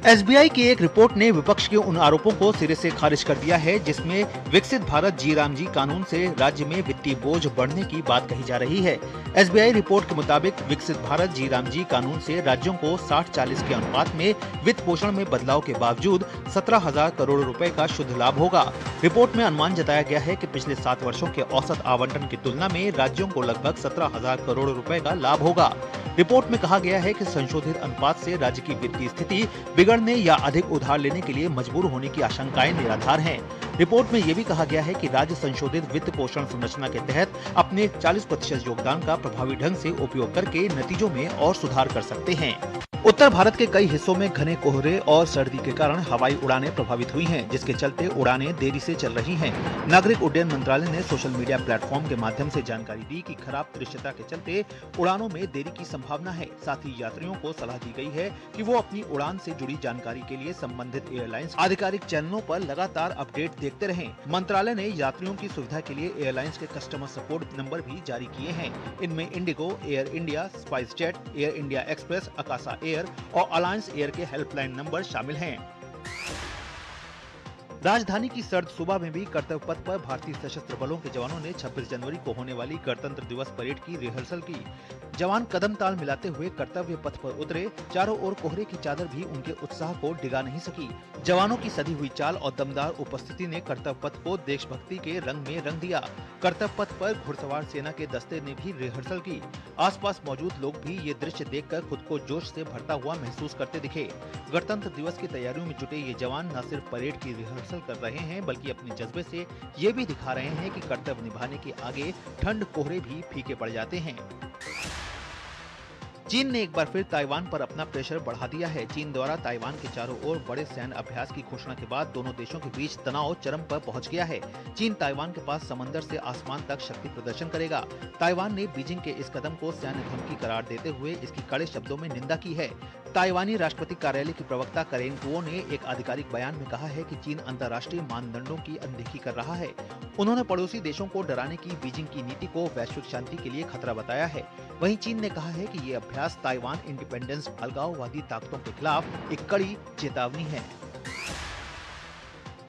SBI की एक report ने विपक्ष के उन आरोपों को सिरे से खारिज कर दिया है जिसमें विकसित भारत जी राम जी कानून से राज्य में वित्तीय बोझ बढ़ने की बात कही जा रही है। एसबीआई रिपोर्ट के मुताबिक विकसित भारत जी राम जी कानून से राज्यों को 60-40 के अनुपात में वित्त पोषण में बदलाव के बावजूद 17,000 करोड़ रुपए का शुद्ध लाभ होगा। रिपोर्ट में अनुमान जताया गया है कि पिछले 7 वर्षों के औसत आवंटन की तुलना में राज्यों को लगभग 17,000 करोड़ रुपए का लाभ होगा। रिपोर्ट में कहा गया है कि संशोधित अनुपात से राज्य की वित्तीय स्थिति बिगड़ने या अधिक उधार लेने के लिए मजबूर होने की आशंकाएं निराधार हैं। रिपोर्ट में ये भी कहा गया है कि राज्य संशोधित वित्त पोषण संरचना के तहत अपने 40% योगदान का प्रभावी ढंग से उपयोग करके नतीजों में और सुधार कर सकते हैं। उत्तर भारत के कई हिस्सों में घने कोहरे और सर्दी के कारण हवाई उड़ानें प्रभावित हुई हैं, जिसके चलते उड़ानें देरी से चल रही हैं। नागरिक उड्डयन मंत्रालय ने सोशल मीडिया प्लेटफॉर्म के माध्यम से जानकारी दी कि खराब दृश्यता के चलते उड़ानों में देरी की संभावना है। साथ ही यात्रियों को सलाह दी गई है कि वो अपनी उड़ान से जुड़ी जानकारी के लिए संबंधित एयरलाइंस आधिकारिक चैनलों पर लगातार अपडेट देखते रहें। मंत्रालय ने यात्रियों की सुविधा के लिए एयरलाइंस के कस्टमर सपोर्ट नंबर भी जारी किए हैं। इनमें Indigo, air India, spice jet, air India express, Akasa air और अलायंस एयर के हेल्पलाइन नंबर शामिल हैं। राजधानी की सर्द सुबह में भी कर्तव्य पथ पर भारतीय सशस्त्र बलों के जवानों ने 26 जनवरी को होने वाली गणतंत्र दिवस परेड की रिहर्सल की। जवान कदम ताल मिलाते हुए कर्तव्य पथ पर उतरे। चारों ओर कोहरे की चादर भी उनके उत्साह को डिगा नहीं सकी। जवानों की सधी हुई चाल और दमदार उपस्थिति ने कर्तव्य पथ को देशभक्ति के रंग में रंग दिया। कर्तव्य पथ पर घुड़सवार सेना के दस्ते ने भी रिहर्सल की। आसपास मौजूद लोग भी ये दृश्य देखकर खुद को जोश से भरता हुआ महसूस करते दिखे। गणतंत्र दिवस की तैयारियों में जुटे ये जवान न सिर्फ परेड की रिहर्सल कर रहे हैं, बल्कि अपने जज्बे से ये भी दिखा रहे हैं कि कर्तव्य निभाने के आगे ठंड कोहरे भी फीके पड़ जाते हैं। चीन ने एक बार फिर ताइवान पर अपना प्रेशर बढ़ा दिया है। चीन द्वारा ताइवान के चारों ओर बड़े सैन्य अभ्यास की घोषणा के बाद दोनों देशों के बीच तनाव चरम पर पहुंच गया है। चीन ताइवान के पास समंदर से आसमान तक शक्ति प्रदर्शन करेगा। ताइवान ने बीजिंग के इस कदम को सैन्य धमकी करार देते हुए इसकी कड़े शब्दों में निंदा की है। ताइवानी राष्ट्रपति कार्यालय की प्रवक्ता करेन कुओ ने एक आधिकारिक बयान में कहा है कि चीन अंतर्राष्ट्रीय मानदंडों की अनदेखी कर रहा है। उन्होंने पड़ोसी देशों को डराने की बीजिंग की नीति को वैश्विक शांति के लिए खतरा बताया है। वहीं चीन ने कहा है कि ये अभ्यास ताइवान इंडिपेंडेंस अलगाववादी ताकतों के खिलाफ एक कड़ी चेतावनी है।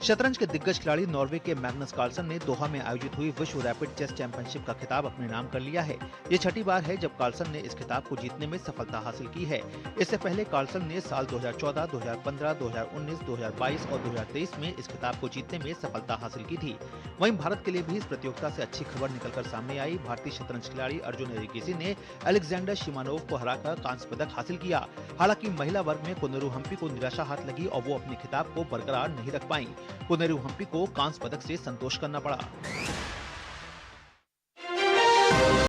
शतरंज के दिग्गज खिलाड़ी नॉर्वे के मैग्नस कार्लसन ने दोहा में आयोजित हुई विश्व रैपिड चेस चैंपियनशिप का खिताब अपने नाम कर लिया है। ये छठी बार है जब कार्लसन ने इस खिताब को जीतने में सफलता हासिल की है। इससे पहले कार्लसन ने साल 2014, 2015, 2019, 2022 और 2023 में इस खिताब को जीतने में सफलता हासिल की थी। वहीं भारत के लिए भी इस प्रतियोगिता से अच्छी खबर निकलकर सामने आई। भारतीय शतरंज खिलाड़ी अर्जुन एरिगेसी ने अलेक्जेंडर शिमानोव को हराकर कांस्य पदक हासिल किया। हालांकि महिला वर्ग में कुनेरू हम्पी को निराशा हाथ लगी और वो अपने खिताब को बरकरार नहीं रख पाई। कुनेरू हम्पी को कांस्य पदक से संतोष करना पड़ा।